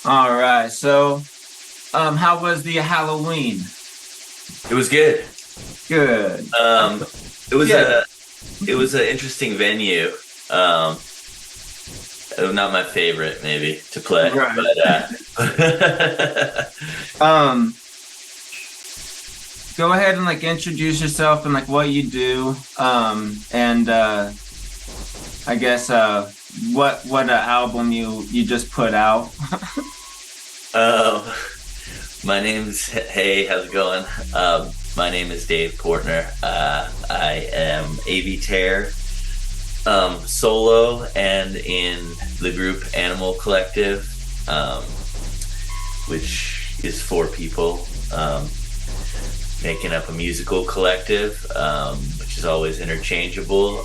All right. So, how was the Halloween? It was good. Good. Um, it was Yeah. a it was an interesting venue. Um, Not my favorite, maybe to play, Right. but Um, Go ahead and like introduce yourself and like what you do. And I guess what album you just put out. um, my name's Hey, how's it going? My name is Dave Portner. I am Avey Tare, solo and in the group Animal Collective, which is four people. Making up a musical collective, which is always interchangeable.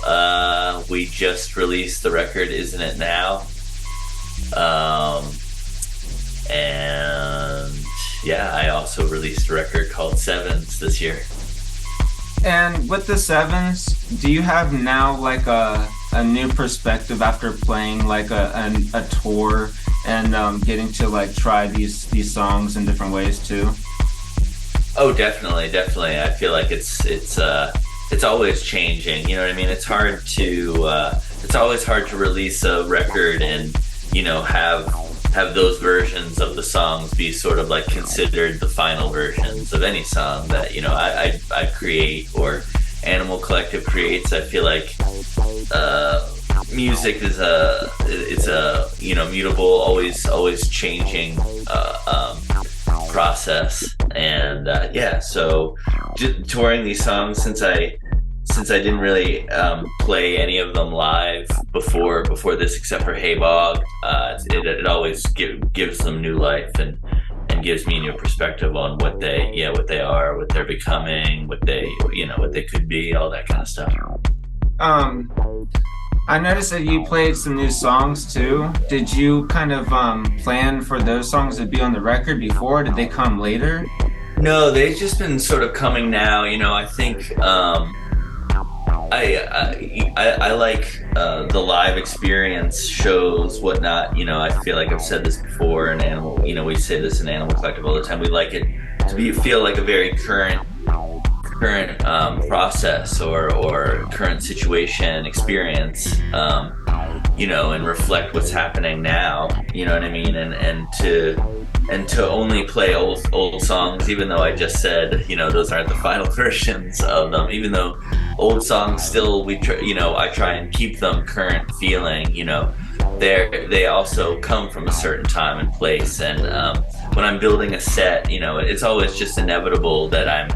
We just released the record "Isn't It Now," um, and yeah, I also released a record called Sevens this year. And with the sevens, do you have now like a new perspective after playing like a tour and getting to like try these songs in different ways too? Oh, definitely, definitely. I feel like it's always changing. You know what I mean? It's always hard to release a record and have those versions of the songs be sort of like considered the final versions of any song that I create or Animal Collective creates. I feel like music is a mutable, always changing process. And yeah, so touring these songs, since I didn't really play any of them live before this, except for Hey Bog, it always gives them new life and gives me a new perspective on what they are, what they're becoming, what they could be, all that kind of stuff. Um, I noticed that you played some new songs too. Did you kind of plan for those songs to be on the record before? Or did they come later? No, they've just been sort of coming now. I think I like the live experience, shows, whatnot. I feel like I've said this before in Animal. We say this in Animal Collective all the time. We like it to feel like a very current process or current situation experience. And reflect what's happening now. You know what I mean? And to only play old songs, even though I just said those aren't the final versions of them. Even though old songs still I try and keep them current feeling. They also come from a certain time and place. And when I'm building a set, it's always just inevitable that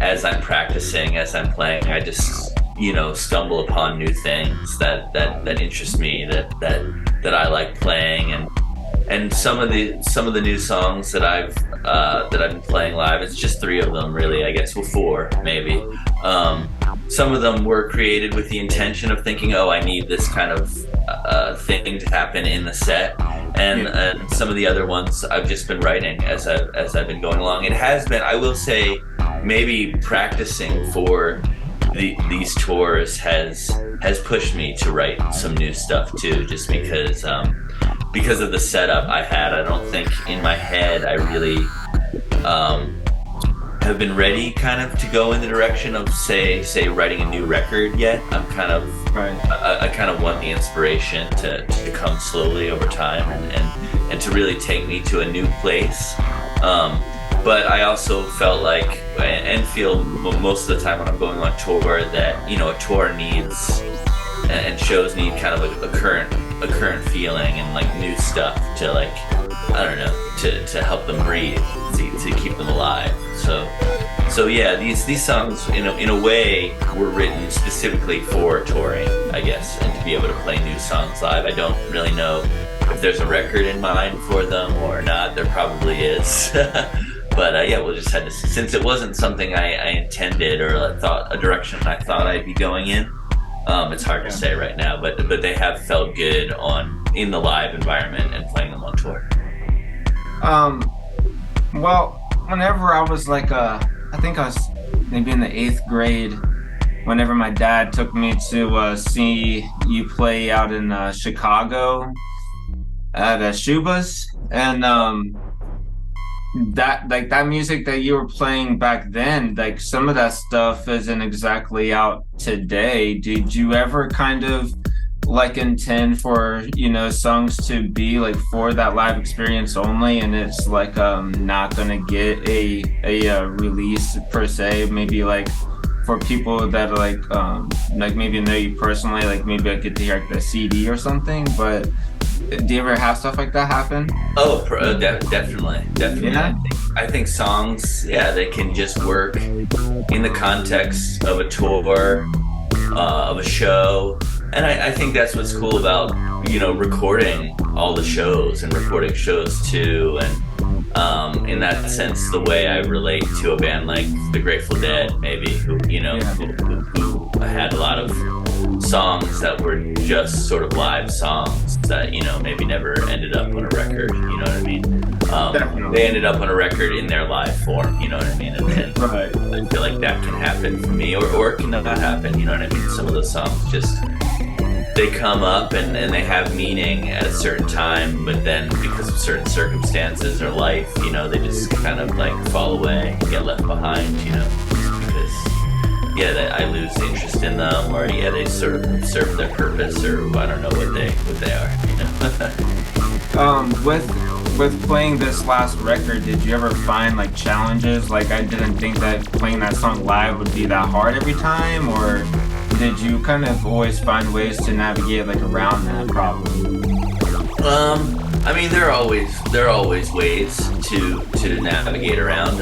as I'm practicing, as I'm playing, I just stumble upon new things that interest me, that I like playing. And some of the new songs that I've been playing live, it's just three of them really, I guess. Well, four maybe. Some of them were created with the intention of thinking, oh, I need this kind of thing to happen in the set, and some of the other ones I've just been writing as I've been going along. It has been, I will say, maybe practicing for these tours has pushed me to write some new stuff too, just because of the setup I had. I don't think in my head I really have been ready kind of to go in the direction of say writing a new record yet. I'm kind of Right. I kind of want the inspiration to come slowly over time and to really take me to a new place. But I also felt like and feel most of the time when I'm going on tour that a tour needs and shows need kind of a current feeling and like new stuff to like, I don't know, to help them breathe, to keep them alive. So yeah, these songs in a way were written specifically for touring, I guess, and to be able to play new songs live. I don't really know if there's a record in mind for them or not. There probably is. But yeah, we'll just have to, since it wasn't something I intended or a direction I thought I'd be going in. It's hard to say right now, but they have felt good in the live environment and playing them on tour. Well, whenever I was like I think I was maybe in the 8th grade, whenever my dad took me to see you play out in Chicago at Shuba's, And that like that music that you were playing back then, like some of that stuff isn't exactly out today. Did you ever kind of like intend for, you know, songs to be like for that live experience only, and it's like not gonna get a release per se, maybe like for people that are like maybe know you personally, like maybe I get to hear like the CD or something, but do you ever have stuff like that happen? Oh, definitely, definitely. Yeah. I think songs, yeah, they can just work in the context of a tour, of a show, and I think that's what's cool about, you know, recording all the shows and recording shows too, and in that sense, the way I relate to a band like the Grateful Dead, maybe, who, you know, Yeah. who had a lot of songs that were just sort of live songs that, you know, maybe never ended up on a record, you know what I mean? Definitely. They ended up on a record in their live form, you know what I mean? And Right. I feel like that can happen for me, or it can not happen, you know what I mean? Some of those songs just, they come up and they have meaning at a certain time, but then because of certain circumstances or life, you know, they just kind of like fall away, get left behind, you know, because yeah, I lose interest in them, or yeah, they sort of serve their purpose, or I don't know what they are, you know. With playing this last record, did you ever find like challenges? Like I didn't think that playing that song live would be that hard every time, or did you kind of always find ways to navigate like around that problem? I mean, there are always ways to navigate around.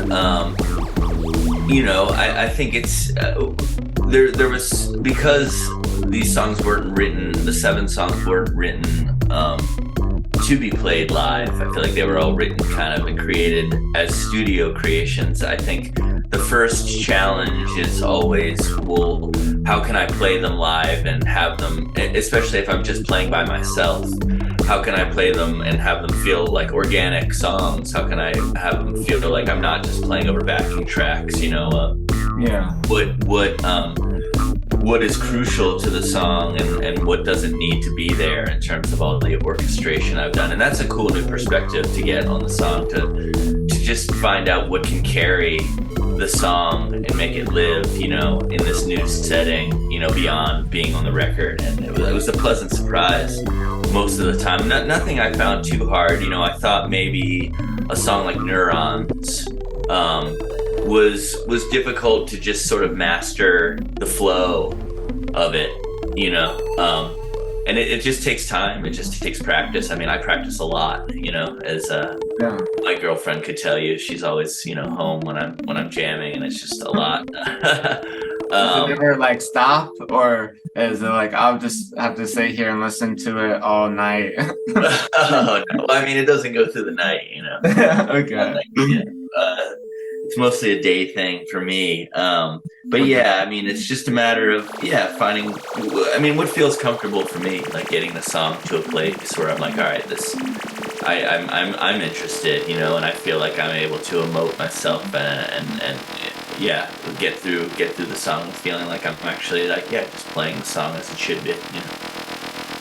You know, I think it's there was, because these songs weren't written, the 7 songs weren't written to be played live. I feel like they were all written kind of and created as studio creations. I think the first challenge is always, well, how can I play them live and have them, especially if I'm just playing by myself, how can I play them and have them feel like organic songs? How can I have them feel like I'm not just playing over backing tracks, you know? Yeah. What is crucial to the song, and what doesn't need to be there in terms of all the orchestration I've done. And that's a cool new perspective to get on the song, to just find out what can carry the song and make it live, you know, in this new setting, you know, beyond being on the record. And it was a pleasant surprise most of the time. Nothing I found too hard. You know, I thought maybe a song like Neurons was difficult to just sort of master the flow of it, you know, and it just takes time. It just takes practice. I mean, I practice a lot, you know, as Yeah. my girlfriend could tell you. She's always, you know, home when I'm jamming, and it's just a lot. Does it ever like stop, or is it like I'll just have to sit here and listen to it all night? Oh, no. I mean, it doesn't go through the night, you know. Okay. Like, yeah, it's mostly a day thing for me. But yeah, I mean, it's just a matter of, yeah, finding, I mean, what feels comfortable for me, like getting the song to a place where I'm like, all right, I'm interested, you know, and I feel like I'm able to emote myself and yeah, get through the song with feeling like I'm actually like, yeah, just playing the song as it should be, you know.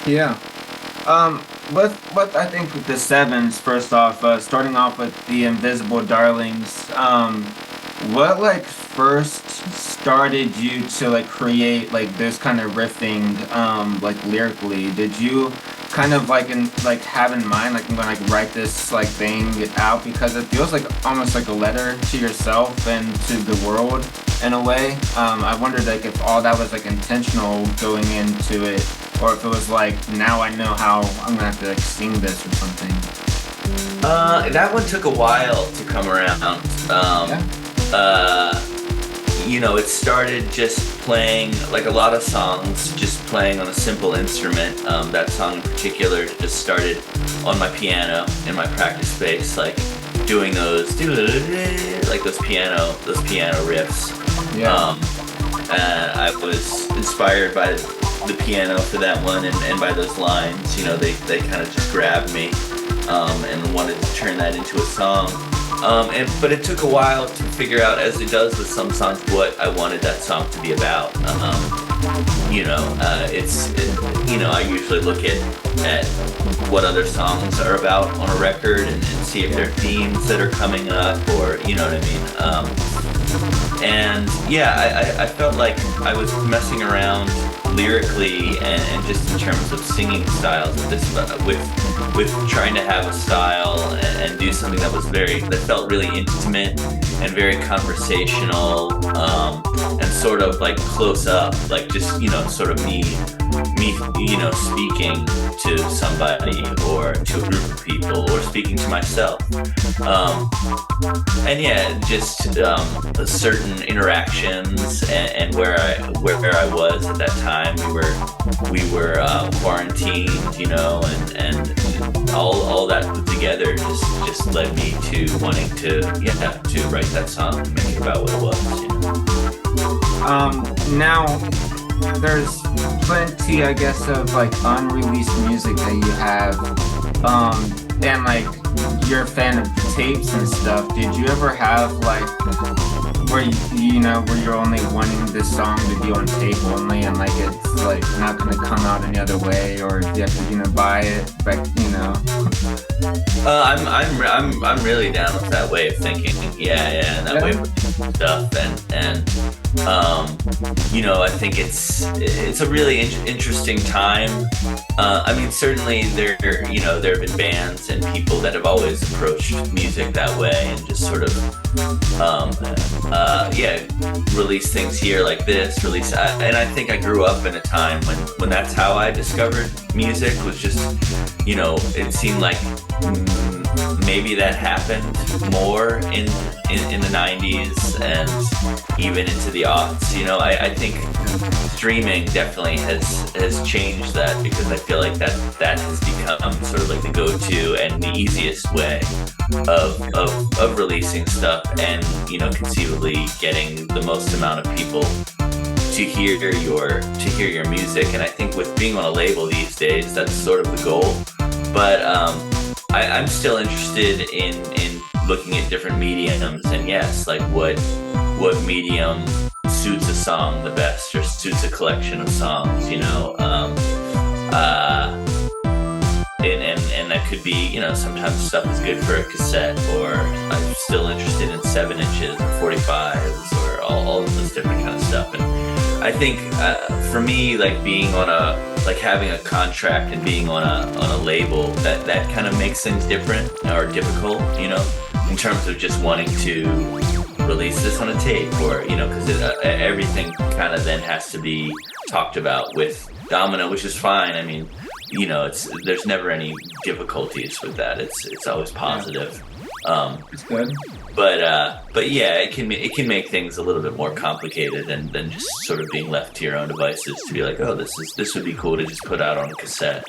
Yeah. What I think with the sevens, first off, starting off with the Invisible Darlings, what like first started you to like create like this kind of riffing, like lyrically? Did you kind of like have in mind like I'm gonna like write this like thing out, because it feels like almost like a letter to yourself and to the world in a way? I wondered like if all that was like intentional going into it, or if it was like, now I know how I'm gonna have to like sing this or something. That one took a while to come around. You know, it started just playing like a lot of songs, just playing on a simple instrument. That song in particular just started on my piano in my practice space, like doing those like those piano riffs. Yeah. I was inspired by the piano for that one, and by those lines, you know, they kind of just grabbed me, and wanted to turn that into a song. But it took a while to figure out, as it does with some songs, what I wanted that song to be about. I usually look at what other songs are about on a record and see if there are themes that are coming up, or you know what I mean. And yeah, I felt like I was messing around lyrically and just in terms of singing styles with trying to have a style and do something that felt really intimate and very conversational, and sort of like close up, like just sort of me speaking to somebody or to a group of people or speaking to myself, and yeah, just certain interactions and where I was at that time. We were quarantined, and all that put together just led me to wanting to write that song and make it about what it was. Now there's plenty, I guess, of like unreleased music that you have, and like you're a fan of tapes and stuff. Did you ever have like where you're only wanting this song to be on tape only, and like it's like not gonna come out any other way, or you have to buy it, but I'm really down with that way of thinking. Yeah, that way of stuff, and I think it's a really interesting time. I mean, certainly there have been bands and people that have always approached music that way and just sort of release things here like this, and I think I grew up in a time when that's how I discovered music, was just, it seemed like maybe that happened more in the 90s and even into the aughts. I think streaming definitely has changed that, because I feel like that has become sort of like the go-to and the easiest way of releasing stuff and conceivably getting the most amount of people to hear your music. And I think with being on a label these days, that's sort of the goal. But I'm still interested in looking at different mediums, and yes, like what medium suits a song the best, or suits a collection of songs, and that could be, sometimes stuff is good for a cassette, or I'm still interested in 7 inches or 45s, or all of this different kind of stuff. And I think for me, like being on having a contract and being on a label, that kind of makes things different or difficult, in terms of just wanting to release this on a tape, or because everything kind of then has to be talked about with Domino, which is fine. I mean, there's never any difficulties with that. It's always positive. It's good. But yeah, it can make things a little bit more complicated than just sort of being left to your own devices to be like, oh, this would be cool to just put out on a cassette,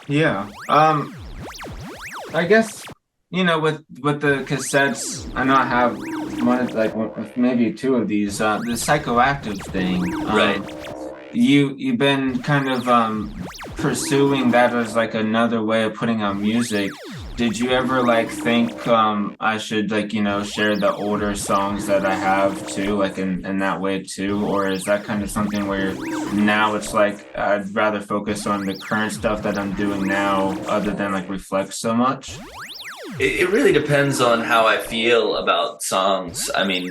Yeah. I guess with the cassettes, I know I have maybe 2 of these. The psychoactive thing, right? You've been kind of pursuing that as like another way of putting out music. Did you ever think I should share the older songs that I have too, like in that way too? Or is that kind of something where now it's like I'd rather focus on the current stuff that I'm doing now, other than reflect so much? It really depends on how I feel about songs. I mean,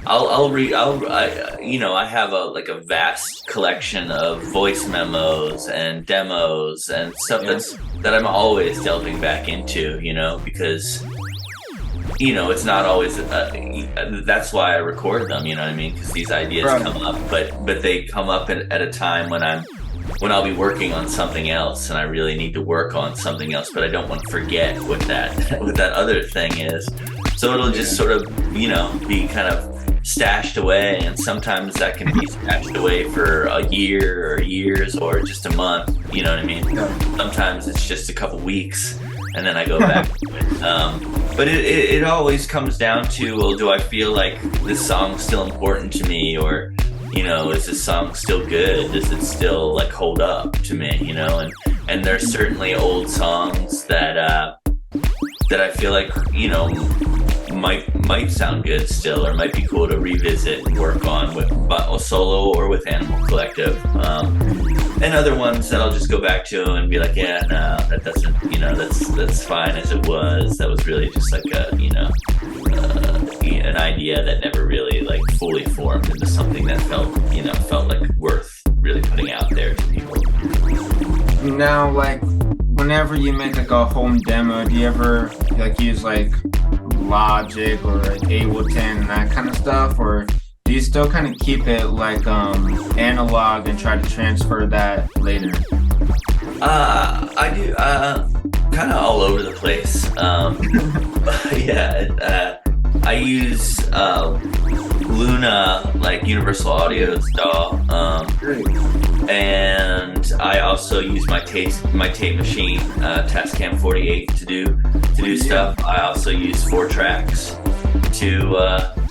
I have a vast collection of voice memos and demos and stuff that I'm always delving back into, because it's not always that's why I record them, you know what I mean, because these ideas come up, but they come up at a time when I'll be working on something else, and I really need to work on something else, but I don't want to forget what that other thing is. So it'll just sort of, be kind of stashed away, and sometimes that can be stashed away for a year or years or just a month, you know what I mean? Sometimes it's just a couple weeks, and then I go back. But it always comes down to, well, do I feel like this song's still important to me, or is this song still good? Does it still hold up to me? And there's certainly old songs that I feel like might sound good still, or might be cool to revisit and work on with solo or with Animal Collective, and other ones that I'll just go back to and be like, yeah, no, that doesn't, that's fine as it was. That was really just like a, an idea that never really like fully formed into something that felt like worth really putting out there to people. Now, like, whenever you make like a home demo, do you ever like use like Logic or like Ableton and that kind of stuff, or do you still kind of keep it like analog and try to transfer that later? I do kind of all over the place. Yeah, I use Luna, like Universal Audio's DAW, and I also use my tape machine, Tascam 48 to do stuff. I also use 4-tracks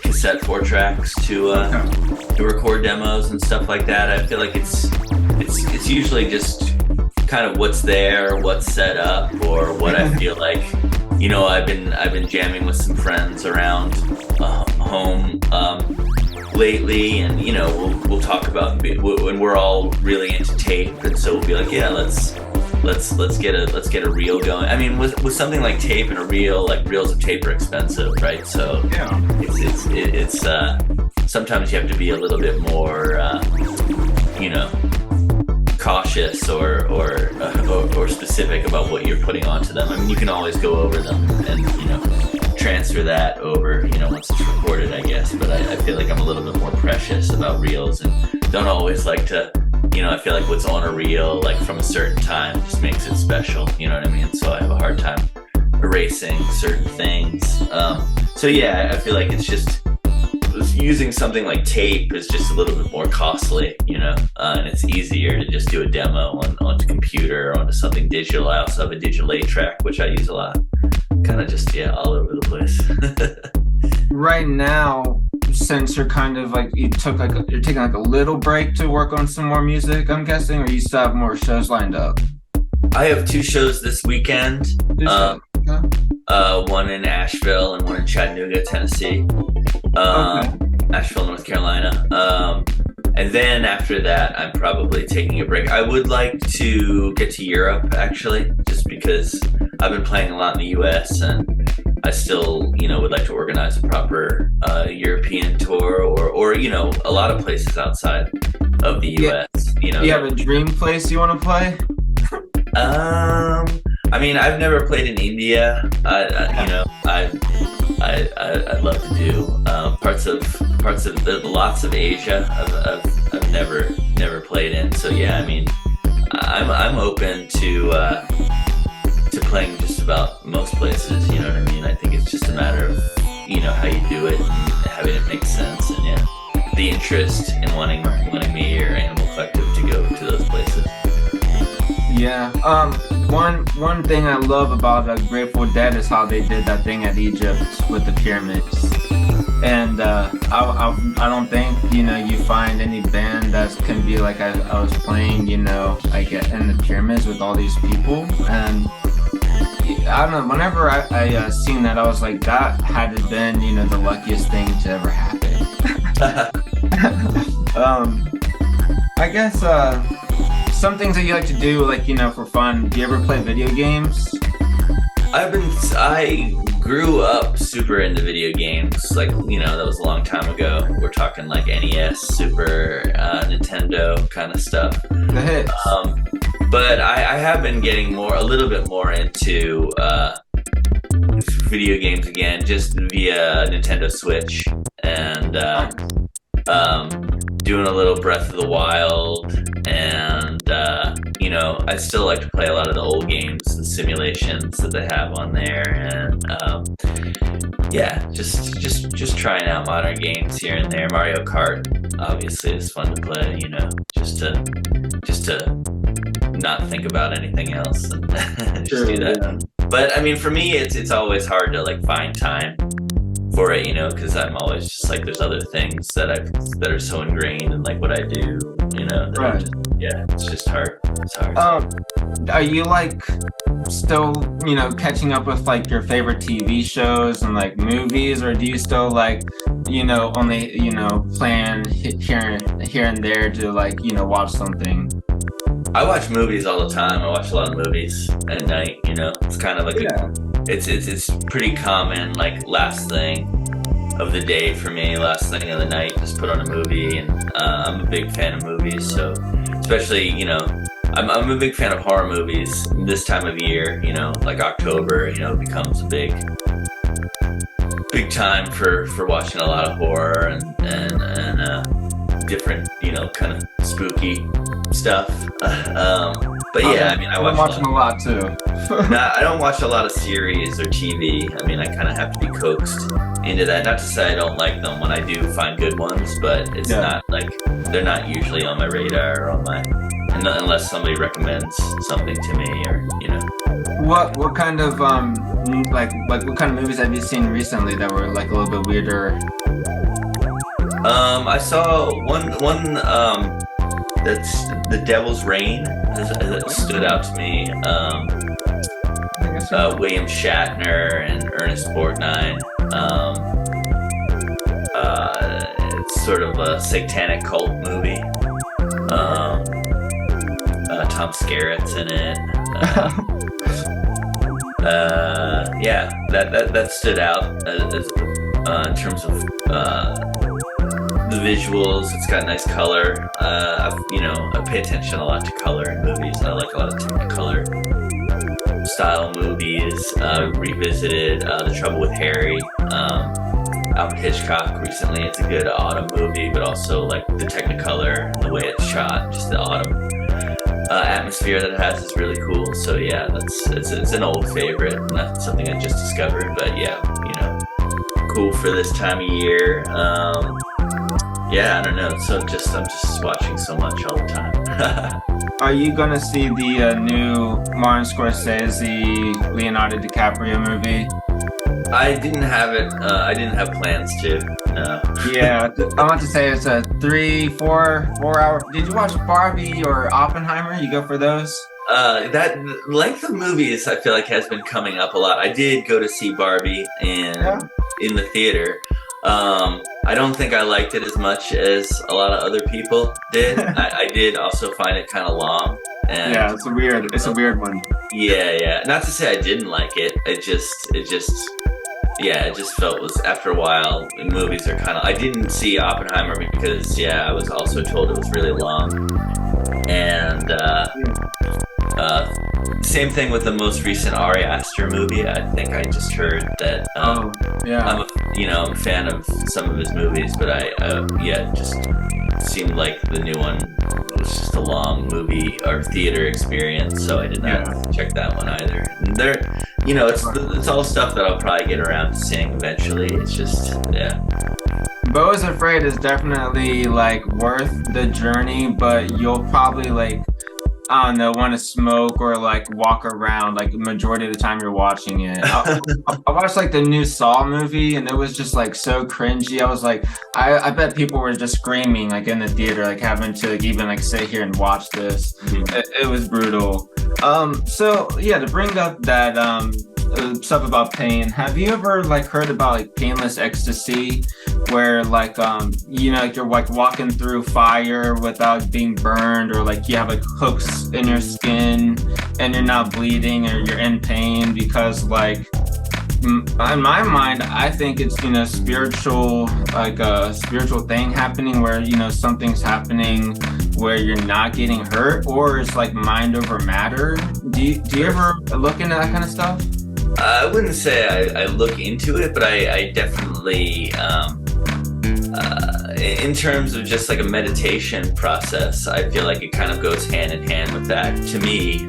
cassette 4-tracks to record demos and stuff like that. I feel like it's usually just kind of what's there, what's set up, or what I feel like. I've been jamming with some friends around home lately, and we'll talk about when we're all really into tape, and so we'll be like, yeah, let's get a reel going. I mean, with something like tape and a reel, like reels of tape are expensive, right? So yeah, it's sometimes you have to be a little bit more cautious or specific about what you're putting onto them. I mean, you can always go over them and transfer that over once it's recorded, I guess, but I feel like I'm a little bit more precious about reels and don't always like to I feel like what's on a reel like from a certain time just makes it special, you know what I mean? So I have a hard time erasing certain things. So yeah, I feel like it's just using something like tape is just a little bit more costly, and it's easier to just do a demo onto computer or onto something digital. I also have a digital 8-track, which I use a lot. Kind of just, all over the place. Right now, since you're kind of like, you're taking like a little break to work on some more music, I'm guessing, or you still have more shows lined up? I have 2 shows this weekend. One in Asheville and one in Chattanooga, Tennessee. Asheville, North Carolina. And then after that, I'm probably taking a break. I would like to get to Europe, actually, just because I've been playing a lot in the US, and I still, would like to organize a proper European tour, or a lot of places outside of the US. You have a dream place you want to play? I mean, I've never played in India. I'd love to do parts of lots of Asia. I've never played in. So yeah, I mean, I'm open to playing just about most places. You know what I mean? I think it's just a matter of how you do it and having it make sense, and yeah, the interest in wanting me or Animal Collective to go to those places. Yeah. One thing I love about Grateful Dead is how they did that thing at Egypt with the pyramids. And I don't think you find any band that can be like I was playing like in the pyramids with all these people, and I don't know. Whenever I seen that, I was like, that had to been the luckiest thing to ever happen. I guess some things that you like to do, like for fun. Do you ever play video games? I grew up super into video games, like that was a long time ago. We're talking like NES, Super Nintendo kind of stuff. The hits. But I have been getting a little bit more into video games again, just via Nintendo Switch, and doing a little Breath of the Wild, and I still like to play a lot of the old games, the simulations that they have on there, and just trying out modern games here and there. Mario Kart obviously is fun to play, just to not think about anything else and just do that. Yeah. But I mean, for me, it's always hard to like find time for it, because I'm always just like, there's other things that are so ingrained in like what I do, that right. I just Yeah, it's just hard. It's hard. Are you like still, catching up with like your favorite TV shows and like movies, or do you still like, only, plan here and there to like, watch something? I watch movies all the time. I watch a lot of movies at night. It's kind of like it's pretty common. Like last thing of the day for me, last thing of the night, just put on a movie, and I'm a big fan of movies. So especially, I'm a big fan of horror movies this time of year. Like October, becomes a big time for watching a lot of horror and different, kind of spooky stuff. But yeah, I'm watching a lot too. I don't watch a lot of series or TV. I kind of have to be coaxed into that. Not to say I don't like them when I do find good ones, but it's not like they're not usually on my radar or on my, unless somebody recommends something to me, or What kind of like what kind of movies have you seen recently that were like a little bit weirder? I saw one that's The Devil's Rain that stood out to me. William Shatner and Ernest Borgnine. It's sort of a satanic cult movie. Tom Skerritt's in it. Yeah, that stood out in terms of the visuals. It's got nice color. I pay attention a lot to color in movies. I like a lot of Technicolor style movies. Revisited The Trouble with Harry, Alfred Hitchcock recently. It's a good autumn movie, but also like the Technicolor, the way it's shot, just the autumn atmosphere that it has is really cool. So yeah, it's an old favorite, not something I just discovered, but yeah, cool for this time of year. Yeah, I don't know. So I'm just watching so much all the time. Are you gonna see the new Martin Scorsese, Leonardo DiCaprio movie? I didn't have it. I didn't have plans to. No. Yeah, I want to say it's a 4 hour. Did you watch Barbie or Oppenheimer? You go for those? That length of movies I feel like has been coming up a lot. I did go to see Barbie in the theater. I don't think I liked it as much as a lot of other people did. I did also find it kind of long. And, yeah, it's a weird one. Yeah. Not to say I didn't like it. It just felt was after a while. Movies are kind of. I didn't see Oppenheimer because I was also told it was really long, and same thing with the most recent Ari Aster movie. I think I just heard that. I'm a fan of some of his movies, but it just seemed like the new one was just a long movie or theater experience, so I did not check that one either. And there, it's all stuff that I'll probably get around to seeing eventually. It's just, Beau is Afraid is definitely like worth the journey, but you'll probably like, I don't know, want to smoke or like walk around like the majority of the time you're watching it. I watched like the new Saw movie, and it was just like so cringy. I was like, I bet people were just screaming like in the theater, like having to like, even like sit here and watch this. It was brutal. So yeah, to bring up that stuff about pain, have you ever like heard about like painless ecstasy, where like you're like walking through fire without being burned, or like you have like hooks in your skin and you're not bleeding or you're in pain because like in my mind I think it's spiritual, like a spiritual thing happening where something's happening where you're not getting hurt, or it's like mind over matter. Do you ever look into that kind of stuff? I wouldn't say I look into it, but I definitely, in terms of just like a meditation process, I feel like it kind of goes hand in hand with that. To me,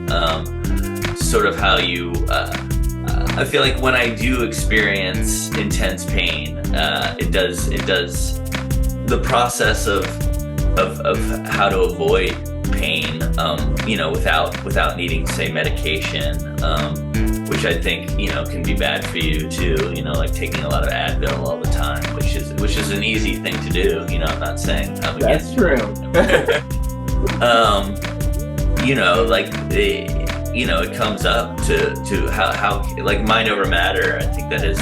sort of how you, I feel like when I do experience intense pain, it does the process of how to avoid pain, without needing, say, medication, which I think, can be bad for you too, like taking a lot of Advil all the time, which is an easy thing to do. I'm not saying I'm That's against true. Like it comes up to how like mind over matter. I think there is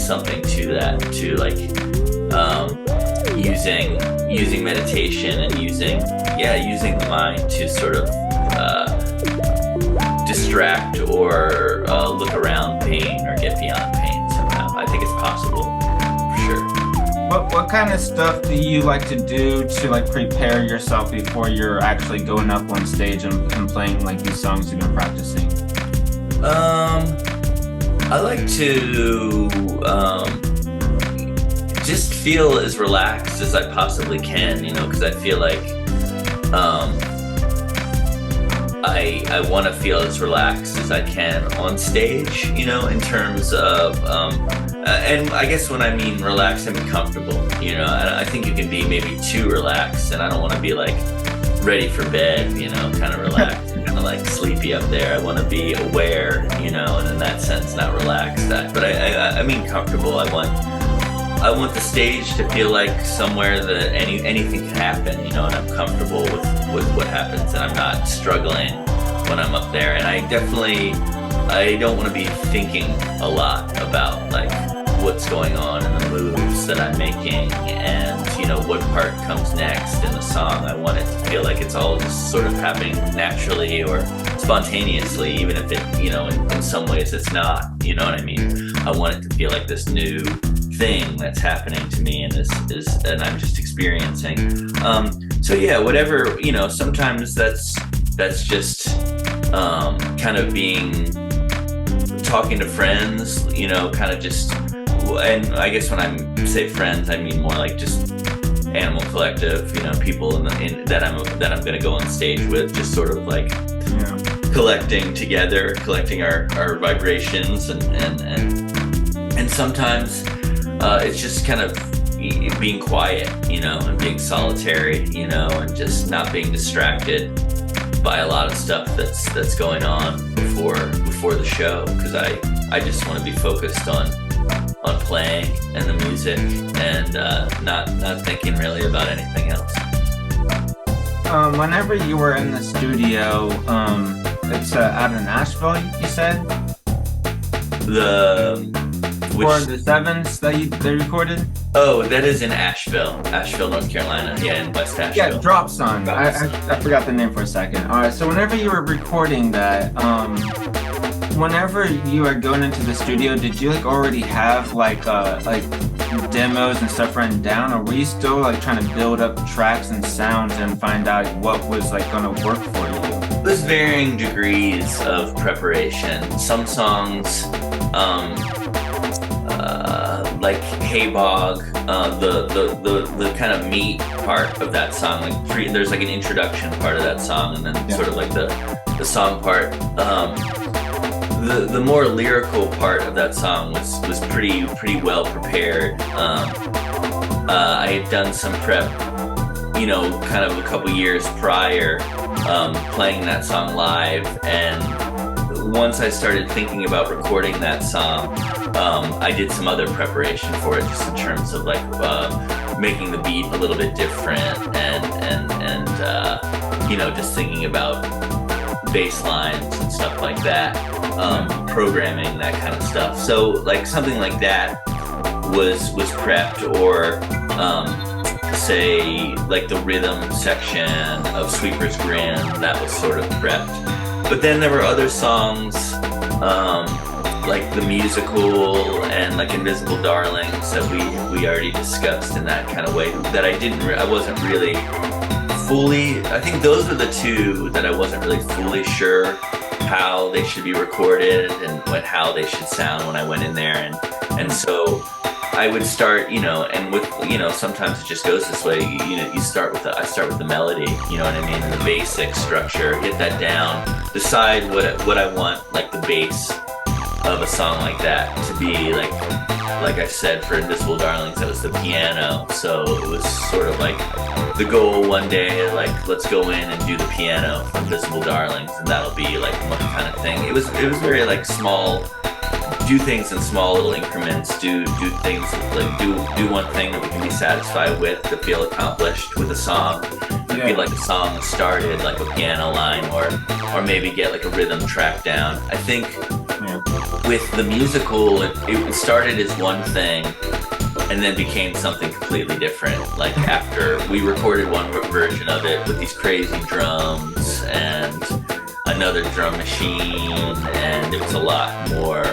something to that, to like using meditation and using the mind to sort of distract or look around pain or get beyond pain somehow. I think it's possible, for sure. What kind of stuff do you like to do to like prepare yourself before you're actually going up on stage and playing like these songs you've been practicing? I like to just feel as relaxed as I possibly can, because I feel like I want to feel as relaxed as I can on stage, in terms of, and I guess when I mean relaxed, I mean comfortable, I think you can be maybe too relaxed, and I don't want to be like ready for bed, kind of relaxed, kind of like sleepy up there. I want to be aware, and in that sense, not relaxed. But I mean comfortable. I want the stage to feel like somewhere that anything can happen, and I'm comfortable with what happens, and I'm not struggling when I'm up there. And I don't want to be thinking a lot about like what's going on in the moves that I'm making, and what part comes next in the song. I want it to feel like it's all just sort of happening naturally or spontaneously, even if it, in some ways it's not. You know what I mean? I want it to feel like this new thing that's happening to me and and I'm just experiencing. So yeah, whatever, sometimes that's just kind of talking to friends, kind of just, and I guess when I say friends, I mean more like just Animal Collective, people that I'm going to go on stage with, just sort of like collecting our vibrations, and sometimes it's just kind of being quiet, and being solitary, and just not being distracted by a lot of stuff that's going on before the show, because I just want to be focused on playing and the music, and not thinking really about anything else. Whenever you were in the studio, it's out in Nashville, you said? For the sevens they recorded? Oh, that is in Asheville, North Carolina. Yeah, in West Asheville. Yeah, Drop Song. I forgot the name for a second. All right, so whenever you were recording that, whenever you were going into the studio, did you like already have like demos and stuff written down, or were you still like trying to build up tracks and sounds and find out what was like going to work for you? There's varying degrees of preparation. Some songs, like Hey Bog, the kind of meat part of that song, like there's like an introduction part of that song, and then sort of like the song part. The more lyrical part of that song was pretty well prepared. I had done some prep, kind of a couple years prior, playing that song live, and once I started thinking about recording that song, I did some other preparation for it, just in terms of like making the beat a little bit different, and just thinking about bass lines and stuff like that, programming, that kind of stuff. So like something like that was prepped, or say like the rhythm section of Sweeper's Grin, that was sort of prepped. But then there were other songs, like The Musical and like Invisible Darlings, that we already discussed in that kind of way, that I wasn't really fully, I think those are the two that I wasn't really fully sure how they should be recorded and how they should sound when I went in there, and so I would start, and with, sometimes it just goes this way, I start with the melody, you know what I mean, and the basic structure, get that down, decide what I want, like the bass of a song like that to be like I said, for Invisible Darlings, that was the piano, so it was sort of like the goal one day, like, let's go in and do the piano for Invisible Darlings, and that'll be like one kind of thing. It was very like small do things in small little increments, do things like do one thing that we can be satisfied with, to feel accomplished with a song. I feel like a song started like a piano line, or maybe get like a rhythm track down. I think with the musical, it started as one thing and then became something completely different. Like after we recorded one version of it with these crazy drums and another drum machine, and it was a lot more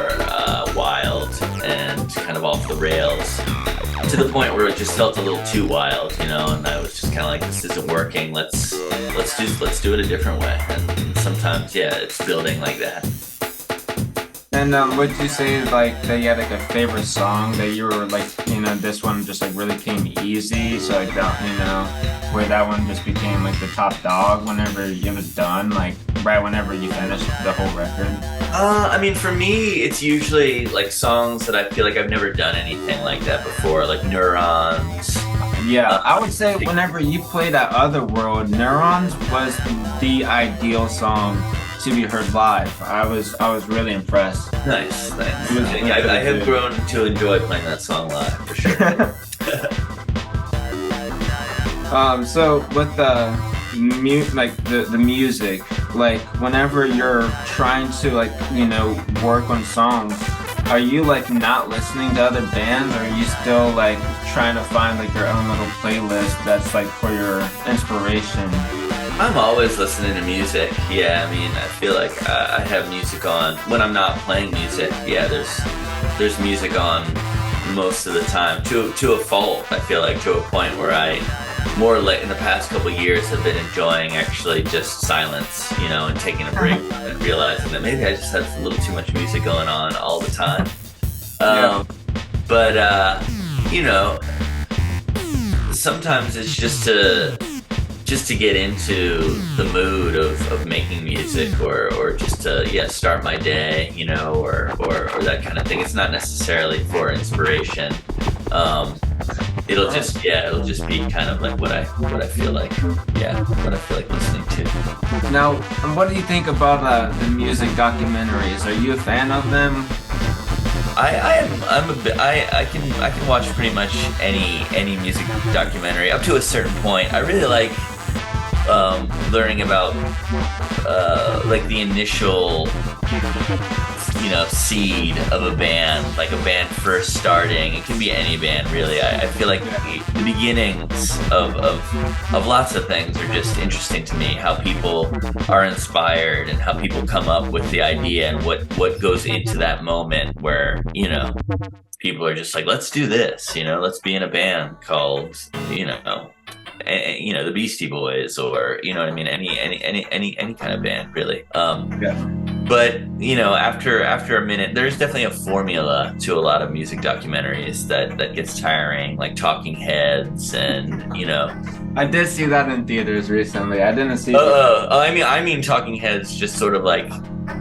wild and kind of off the rails, to the point where it just felt a little too wild, you know. And I was just kind of like, this isn't working. Let's do it a different way. And sometimes, it's building like that. And would you say like that you had like a favorite song that you were like, you know, this one just like really came easy, so like that, you know, where that one just became like the top dog whenever it was done, like right whenever you finished the whole record? I mean, for me, it's usually like songs that I feel like I've never done anything like that before, like Neurons. Yeah, I would say whenever you played at Otherworld, Neurons was the ideal song to be heard live. I was really impressed. Nice. I have grown to enjoy playing that song live, for sure. So with the music, like whenever you're trying to like, you know, work on songs, are you like not listening to other bands, or are you still like trying to find like your own little playlist that's like for your inspiration? I'm always listening to music. Yeah, I mean, I feel like I have music on when I'm not playing music. Yeah, there's music on most of the time, to a fault. I feel like, to a point where I, more like in the past couple of years, have been enjoying actually just silence, you know, and taking a break and realizing that maybe I just have a little too much music going on all the time. But you know, sometimes it's just to get into the mood of making music, or just to start my day, you know, or that kind of thing. It's not necessarily for inspiration. It'll just be kind of like what I feel like, what I feel like listening to. Now, what do you think about the music documentaries? Are you a fan of them? I can watch pretty much any music documentary up to a certain point. I really like learning about like the initial, you know, seed of a band, like a band first starting. It can be any band, really. I feel like the beginnings of lots of things are just interesting to me. How people are inspired and how people come up with the idea, and what goes into that moment where, you know, people are just like, let's do this, you know, let's be in a band called, you know, the Beastie Boys, or, you know what I mean, any kind of band, really. But, you know, after a minute, there's definitely a formula to a lot of music documentaries that gets tiring, like Talking Heads, and, you know. I did see that in theaters recently. I didn't see. I mean Talking Heads, just sort of like,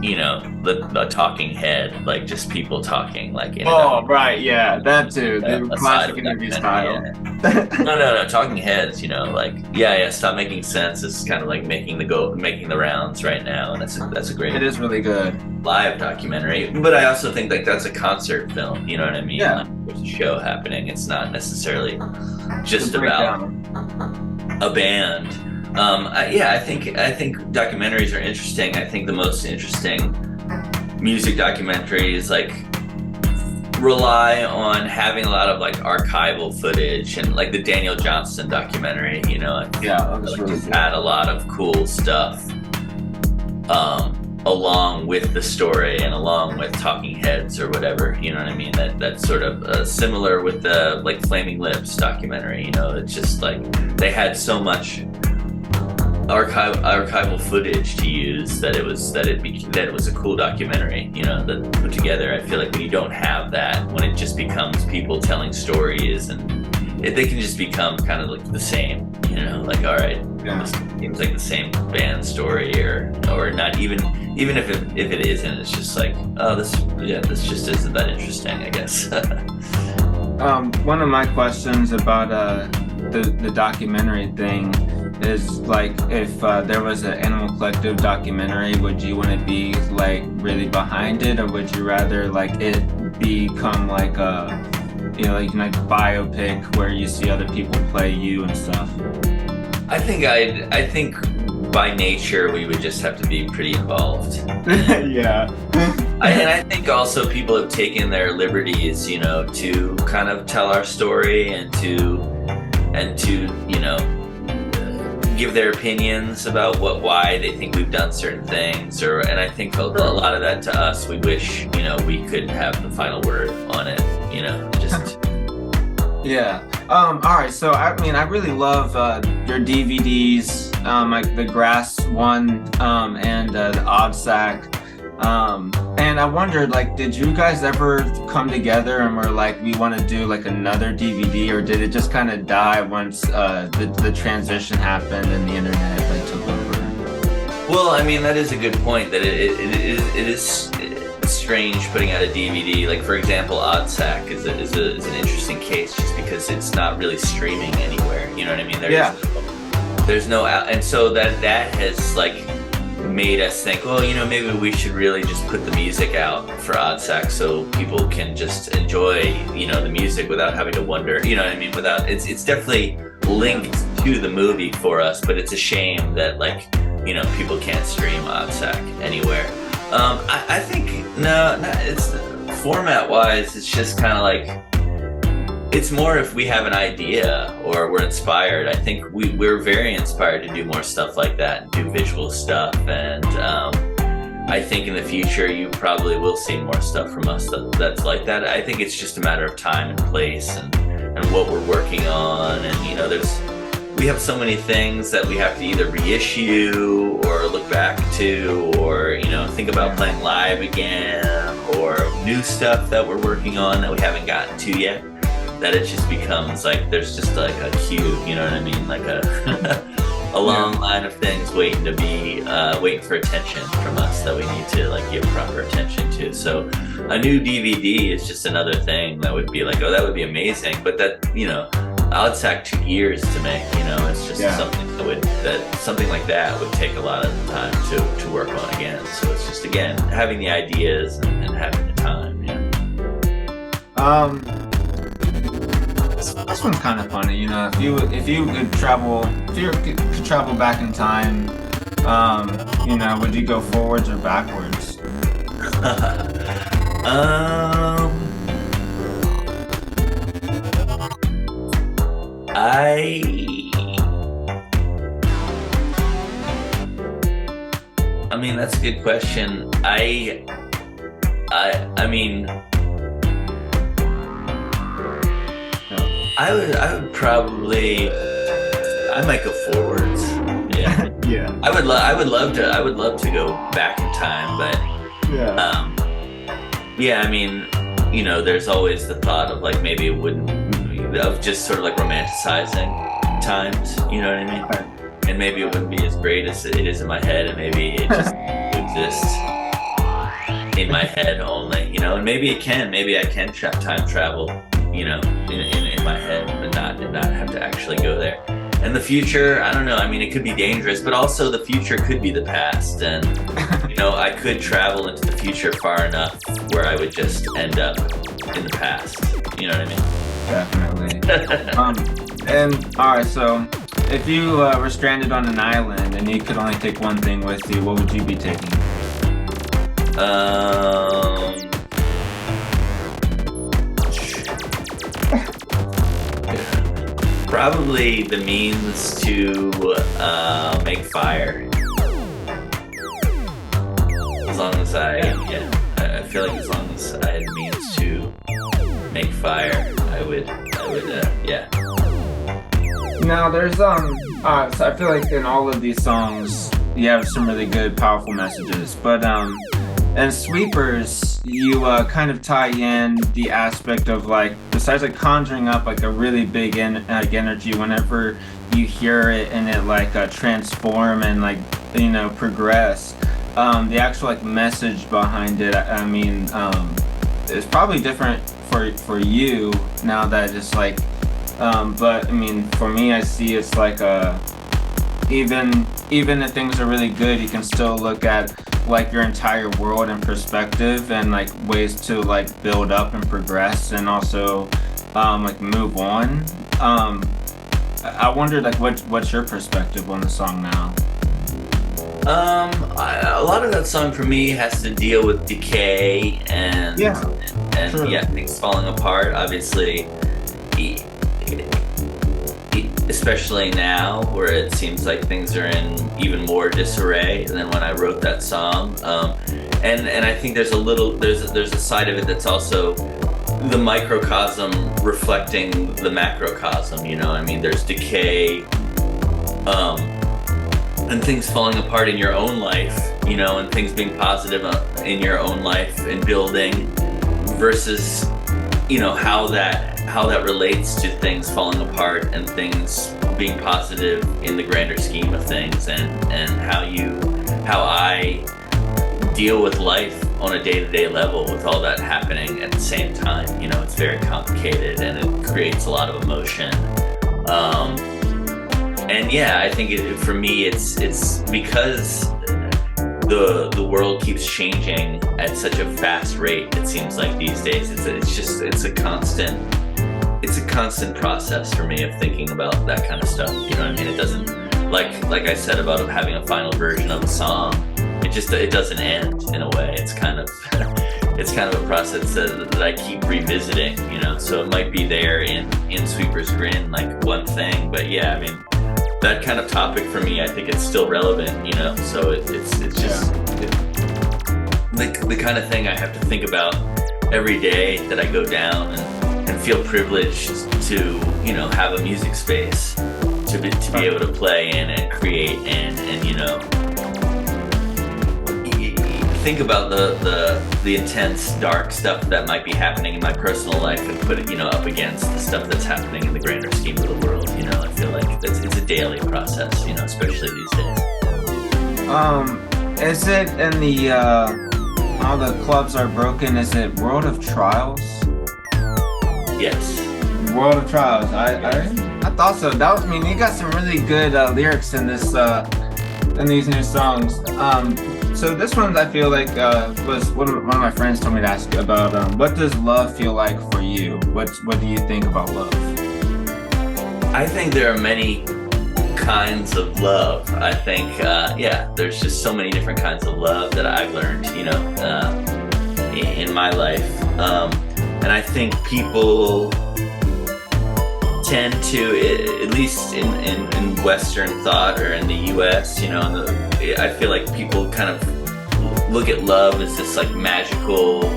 you know, the talking head, like just people talking, like in right, yeah, that too. The classic interview style. No, Talking Heads, you know, like Stop Making Sense is kind of like making the rounds right now, and that's a great. It is really good live documentary. But I also think like that's a concert film. You know what I mean? Yeah. Like, there's a show happening. It's not necessarily just about a band. I think documentaries are interesting. I think the most interesting music documentaries like rely on having a lot of like archival footage, and like the Daniel Johnston documentary, you know, really had a lot of cool stuff along with the story and along with Talking Heads or whatever, you know what I mean? That's sort of similar with the like Flaming Lips documentary, you know. It's just like they had so much archival footage to use that it was a cool documentary, you know, that put together. I feel like when you don't have that, when it just becomes people telling stories, and they can just become kind of like the same, you know, like, all right, this seems like the same band story, or not, even if it isn't, it's just like, oh, this just isn't that interesting, I guess. One of my questions about the documentary thing is like, if there was an Animal Collective documentary, would you want to be like really behind it, or would you rather like it become like a, you know, like biopic where you see other people play you and stuff? I think by nature we would just have to be pretty involved. Yeah. And I think also people have taken their liberties, you know, to kind of tell our story and to you know, give their opinions about why they think we've done certain things, and I think a lot of that to us, we wish, you know, we could have the final word on it, you know, just. Yeah. All right. So I mean, I really love your DVDs, like the Grass one, and the Odd Sack. And I wondered, like, did you guys ever come together and were like, we want to do like another DVD, or did it just kind of die once the transition happened and the internet like took over? Well, I mean, that is a good point. That it is strange putting out a DVD. Like, for example, Odd Sack is an interesting case just because it's not really streaming anywhere. You know what I mean? There's no out, and so that has like made us think, well, you know, maybe we should really just put the music out for Odd Sack so people can just enjoy, you know, the music without having to wonder, you know what I mean? Without it's definitely linked to the movie for us, but it's a shame that, like, you know, people can't stream Odd Sack anywhere. I think no, it's format wise, it's just kind of like, it's more if we have an idea or we're inspired. I think we're very inspired to do more stuff like that and do visual stuff. And I think in the future you probably will see more stuff from us that's like that. I think it's just a matter of time and place and what we're working on. And, you know, we have so many things that we have to either reissue or look back to, or, you know, think about playing live again, or new stuff that we're working on that we haven't gotten to yet. That it just becomes like there's just like a queue, you know what I mean? Like a long line of things waiting to be waiting for attention from us that we need to like give proper attention to. So a new DVD is just another thing that would be like, oh, that would be amazing. But that, you know, Odd Sack 2 years to make, you know, it's just something something like that would take a lot of time to work on again. So it's just, again, having the ideas and having the time. Yeah. This one's kind of funny, you know. If you could travel back in time, you know, would you go forwards or backwards? I mean, that's a good question. I mean, I would probably, I might go forwards. Yeah. Yeah. I would love to go back in time, but yeah, I mean, you know, there's always the thought of like maybe it wouldn't, of just sort of like romanticizing times, you know what I mean? Right. And maybe it wouldn't be as great as it is in my head, and maybe it just exists in my head only, you know, and maybe I can time travel, you know, in my head, but not have to actually go there. And the future, I don't know. I mean, it could be dangerous, but also the future could be the past. And, you know, I could travel into the future far enough where I would just end up in the past. You know what I mean? Definitely. And all right, so if you were stranded on an island and you could only take one thing with you, what would you be taking? Probably the means to make fire. As long as I feel like as long as I had means to make fire, I would, yeah. Now there's so I feel like in all of these songs you have some really good, powerful messages, but and Sweepers, you kind of tie in the aspect of like, besides like conjuring up like a really big energy whenever you hear it and it like transform and like, you know, progress. The actual like message behind it, I mean, it's probably different for you now that it's like, but I mean, for me, I see it's like even if things are really good, you can still look at like your entire world and perspective, and like ways to like build up and progress, and also like move on. I wondered like what's your perspective on the song now? A lot of that song for me has to deal with decay and things falling apart. Obviously, especially now, where it seems like things are in even more disarray than when I wrote that song. And I think there's a side of it that's also the microcosm reflecting the macrocosm. You know, I mean, there's decay. And things falling apart in your own life, you know, and things being positive in your own life and building, versus, you know, how that relates to things falling apart and things being positive in the grander scheme of things, and how I deal with life on a day-to-day level with all that happening at the same time. You know, it's very complicated and it creates a lot of emotion. And yeah, I think for me, it's because the world keeps changing at such a fast rate. It seems like these days, it's a constant process for me of thinking about that kind of stuff. You know what I mean? It doesn't, like I said about having a final version of a song. It doesn't end in a way. It's kind of a process that I keep revisiting. You know, so it might be there in Sweeper's Grin, like one thing, but yeah, I mean, that kind of topic for me, I think it's still relevant, you know, so it's just the kind of thing I have to think about every day that I go down, and feel privileged to, you know, have a music space to be able to play in and create and you know, think about the intense dark stuff that might be happening in my personal life and put it, you know, up against the stuff that's happening in the grander scheme of the world. You know, I feel like it's a daily process, you know, especially these days. Is it in the all the clubs are broken? Is it World of Trials? Yes. World of Trials. I thought so. I mean, you got some really good lyrics in this in these new songs. So this one, I feel like, was one of my friends told me to ask you about. What does love feel like for you? What do you think about love? I think there are many kinds of love. I think, there's just so many different kinds of love that I've learned, you know, in my life. And I think people tend to, at least in Western thought or in the U.S., you know, I feel like people kind of look at love as this like magical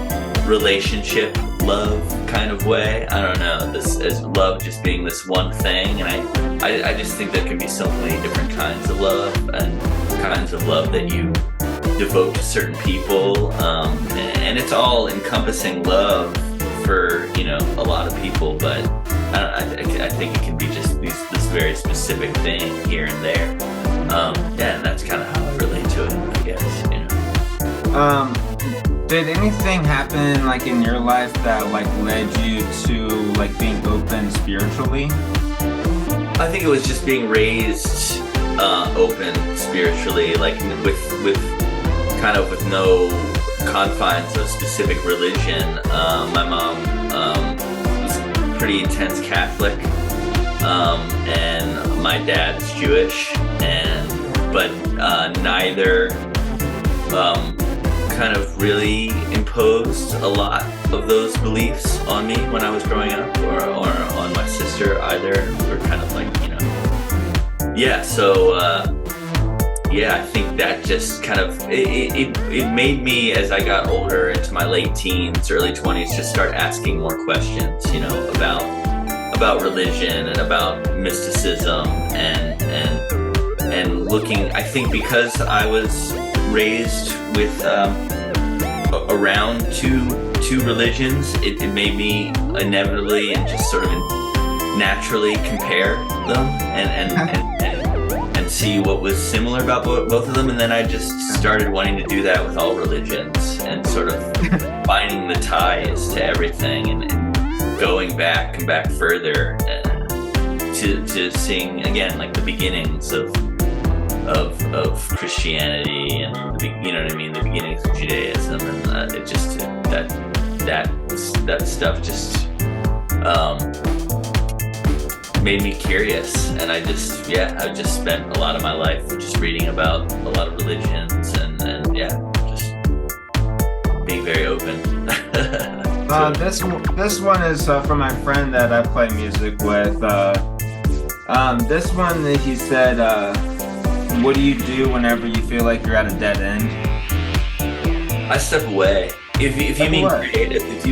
relationship love kind of way. I don't know, this as love just being this one thing, and I just think there can be so many different kinds of love, and kinds of love that you devote to certain people, and it's all encompassing love for, you know, a lot of people, but I think it can be just this very specific thing here and there. And that's kind of how I relate to it, I guess, you know. Did anything happen like in your life that like led you to like being open spiritually? I think it was just being raised open spiritually, like with kind of with no confines of specific religion. My mom was pretty intense Catholic, and my dad's Jewish, but neither kind of really imposed a lot of those beliefs on me when I was growing up, or on my sister either. We were kind of like, you know, yeah. So I think that just kind of it made me, as I got older into my late teens, early 20s, just start asking more questions, you know, about religion and about mysticism and looking. I think because I was raised with around two religions, it made me inevitably and just sort of naturally compare them and see what was similar about both of them, and then I just started wanting to do that with all religions and sort of finding the ties to everything and going back and back further to seeing again like the beginnings of Christianity, and you know what I mean, the it just that stuff just made me curious, and I've just spent a lot of my life just reading about a lot of religions and just being very open. This one is from my friend that I play music with. This one, he said, what do you do whenever you feel like you're at a dead end? I step away. If you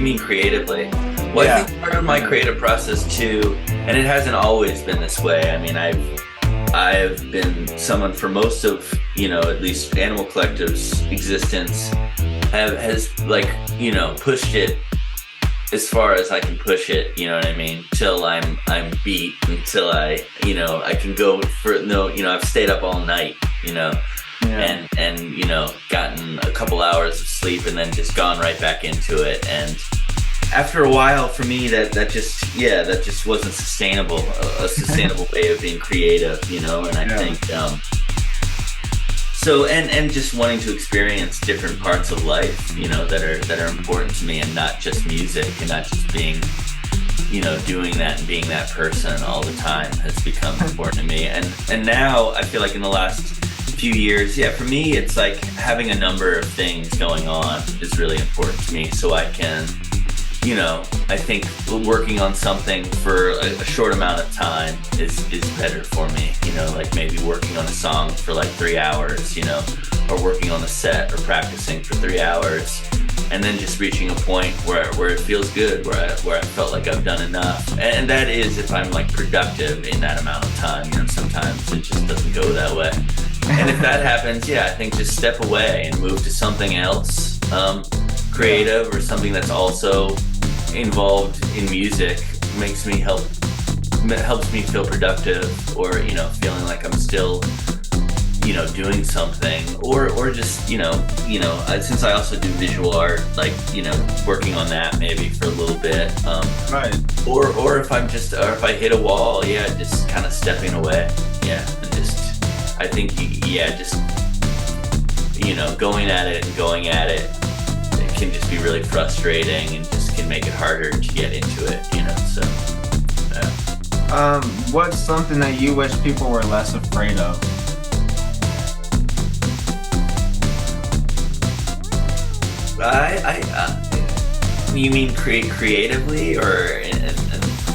mean creatively. Well, yeah. I think part of my creative process too, and it hasn't always been this way. I mean, I've been someone for most of, at least Animal Collective's existence has pushed it as far as I can push it, you know what I mean? Till I'm beat, until I can go for I've stayed up all night, Yeah. and gotten a couple hours of sleep and then just gone right back into it. And after a while, for me, that just wasn't sustainable, a sustainable way of being creative, and I think so, and just wanting to experience different parts of life, that are important to me, and not just music, and not just being, doing that and being that person all the time has become important to me. And now I feel like in the last few years, for me, it's like having a number of things going on is really important to me, so I can, I think working on something for a short amount of time is better for me, like maybe working on a song for like 3 hours, or working on a set or practicing for 3 hours, and then just reaching a point where it feels good, where I felt like I've done enough. And that is if I'm like productive in that amount of time. Sometimes it just doesn't go that way. And if that happens, I think just step away and move to something else, creative, or something that's also involved in music, helps me feel productive, or feeling like I'm still doing something, or just since I also do visual art, like working on that maybe for a little bit, right, or if I hit a wall, just kind of stepping away, and just I think just going at it can just be really frustrating, and just can make it harder to get into it, so what's something that you wish people were less afraid of? You mean creatively, or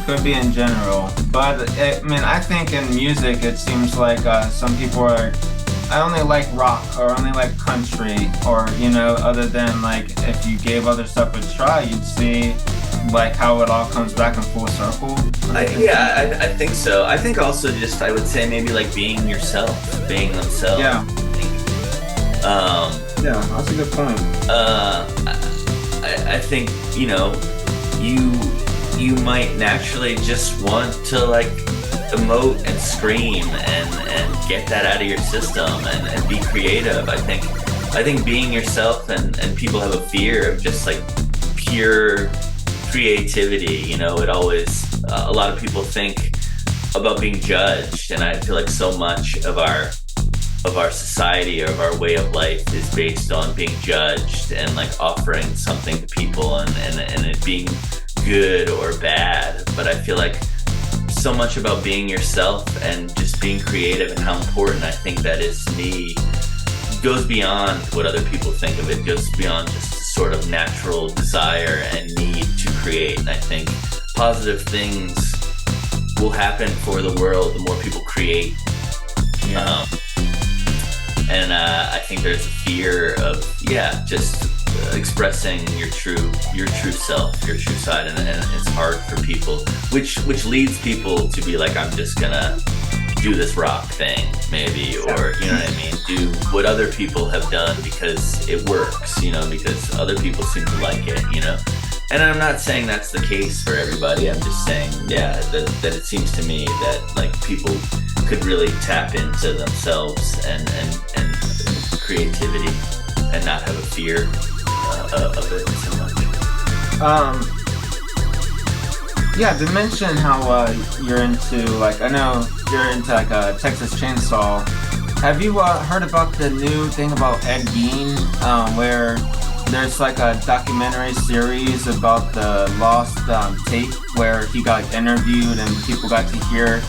could be in general, but I think in music it seems like some people are, I only like rock, or only like country, or other than like if you gave other stuff a try, you'd see like how it all comes back in full circle. I think so. I think also just, I would say maybe like being yourself, being themselves. Yeah, that's a good point. I think you might naturally just want to like emote and scream and get that out of your system, and be creative. I think being yourself, and people have a fear of just like pure creativity. It always, a lot of people think about being judged, and I feel like so much of our society, or of our way of life, is based on being judged and like offering something to people, and it being good or bad. But I feel like so much about being yourself and just being creative, and how important I think that is to me, goes beyond what other people think of it, goes beyond just a sort of natural desire and need to create. And I think positive things will happen for the world the more people create. And I think there's a fear of just expressing your true self, your true side, and it's hard for people, which leads people to be like, I'm just gonna do this rock thing maybe, or what I mean, do what other people have done because it works, because other people seem to like it, And I'm not saying that's the case for everybody. I'm just saying, that it seems to me that like people could really tap into themselves and creativity, and not have a fear of it so much. To mention how you're into, like, I know you're into like a Texas Chainsaw. Have you heard about the new thing about Ed Gein, where there's like a documentary series about the lost tape where he got interviewed and people got to hear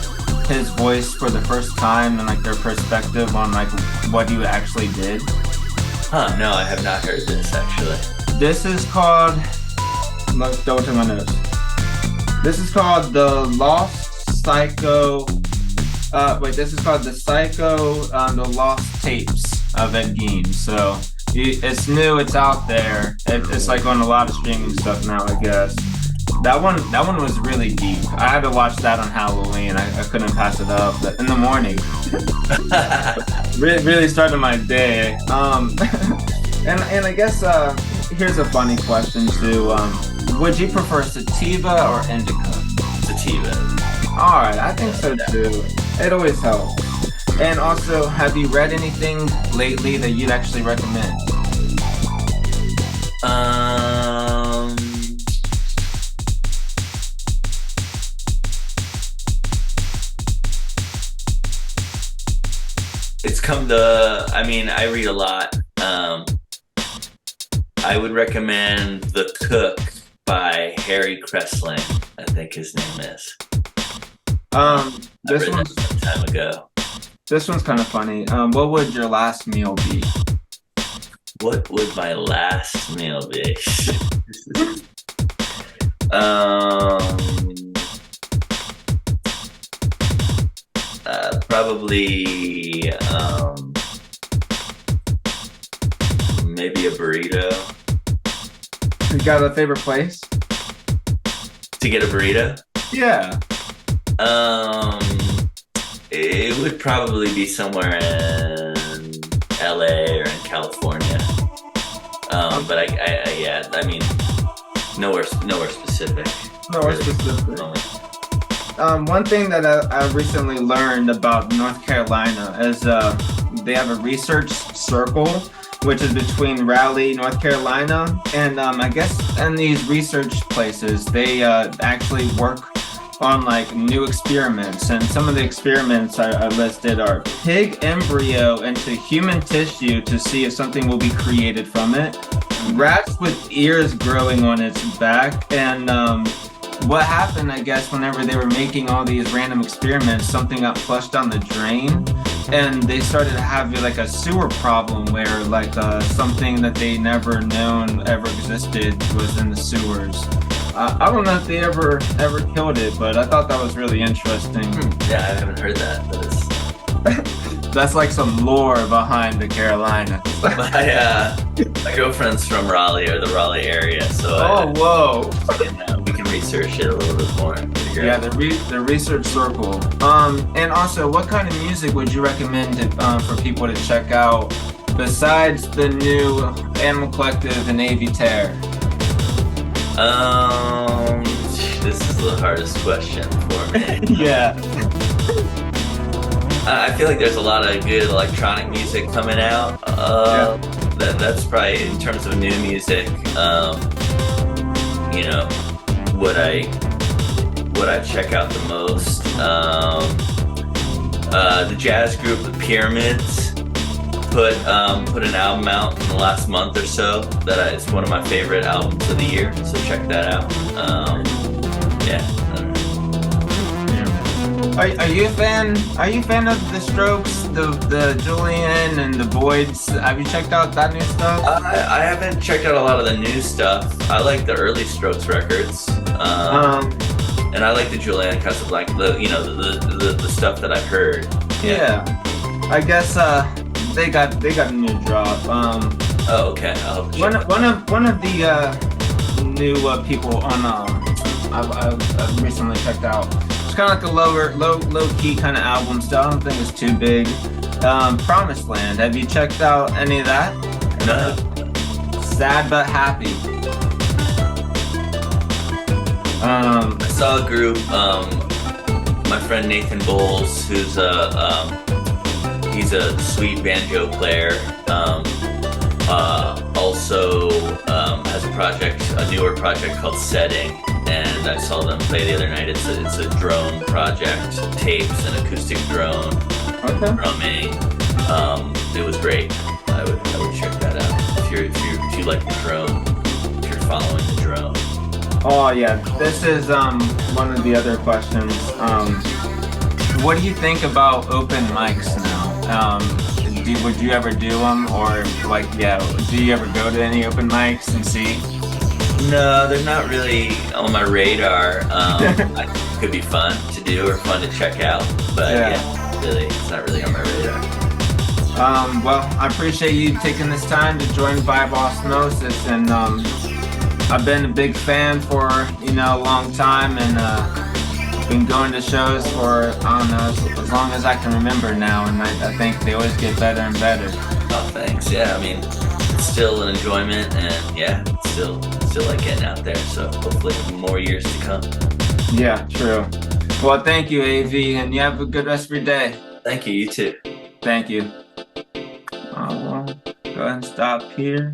his voice for the first time and like their perspective on like what he actually did. Huh, no, I have not heard this actually. This is called, let's go to my notes. This is called The Lost Psycho, this is called The Lost Tapes of Ed Gein. So it's new, it's out there. It's like on a lot of streaming stuff now, I guess. That one was really deep. I had to watch that on Halloween. I couldn't pass it up. But in the morning, really started my day. And I guess here's a funny question too. Would you prefer sativa or indica? Sativa. All right, I think so too. It always helps. And also, have you read anything lately that you'd actually recommend? It's come to, I mean, I read a lot. I would recommend The Cook by Harry Kressling, I think his name is. This one's some time ago. This one's kind of funny. What would your last meal be? What would my last meal be? Probably maybe a burrito. You got a favorite place? To get a burrito? Yeah. It would probably be somewhere in LA or in California. But I mean, nowhere specific. Nowhere specific. One thing that I recently learned about North Carolina is they have a research circle, which is between Raleigh, North Carolina, and I guess in these research places, they actually work on like new experiments. And some of the experiments I listed are pig embryo into human tissue to see if something will be created from it, rats with ears growing on its back, and what happened, I guess, whenever they were making all these random experiments, something got flushed down the drain, and they started to have like a sewer problem where like something that they never known ever existed was in the sewers. I don't know if they ever killed it, but I thought that was really interesting. Yeah, I haven't heard that, but it's... That's like some lore behind the Carolina. My girlfriend's from Raleigh or the Raleigh area, so whoa. We can research it a little bit more. Yeah, the research circle. And also, what kind of music would you recommend for people to check out besides the new Animal Collective and Avey Tare? This is the hardest question for me. Yeah. I feel like there's a lot of good electronic music coming out. That's probably, in terms of new music, you know, what I check out the most. The jazz group The Pyramids put an album out in the last month or so that it's one of my favorite albums of the year, so check that out. Are you a fan of the Strokes, the Julian and the Voids? Have you checked out that new stuff? I haven't checked out a lot of the new stuff. I like the early Strokes records. And I like the Julian Casablanca, the stuff that I've heard. Yeah. I guess they got a new drop. Oh, okay. One of the new people on I've recently checked out. It's kind of like a low key kind of album style. I don't think it's too big. Promised Land. Have you checked out any of that? No. Sad but happy. I saw a group. My friend Nathan Bowles, who's he's a sweet banjo player. Also has a newer project called Setting, and I saw them play the other night. It's a drone project, tapes and acoustic drone, drumming. It was great. I would check that out if you you like the drone, if you're following the drone. Oh yeah, this is one of the other questions. What do you think about open mics now? Would you ever do them, or like, yeah, do you ever go to any open mics and see? No, they're not really on my radar. I think it could be fun to do or fun to check out, but yeah, really, it's not really on my radar. Well, I appreciate you taking this time to join Vibe Osmosis, and I've been a big fan for, you know, a long time, and been going to shows for, I don't know, as long as I can remember now, and I think they always get better and better. Oh, thanks. Yeah, I mean, it's still an enjoyment, and yeah, still like getting out there, so hopefully more years to come. Yeah, true. Well, thank you, Avey, and you have a good rest of your day. Thank you, you too. Thank you. Well, go ahead and stop here.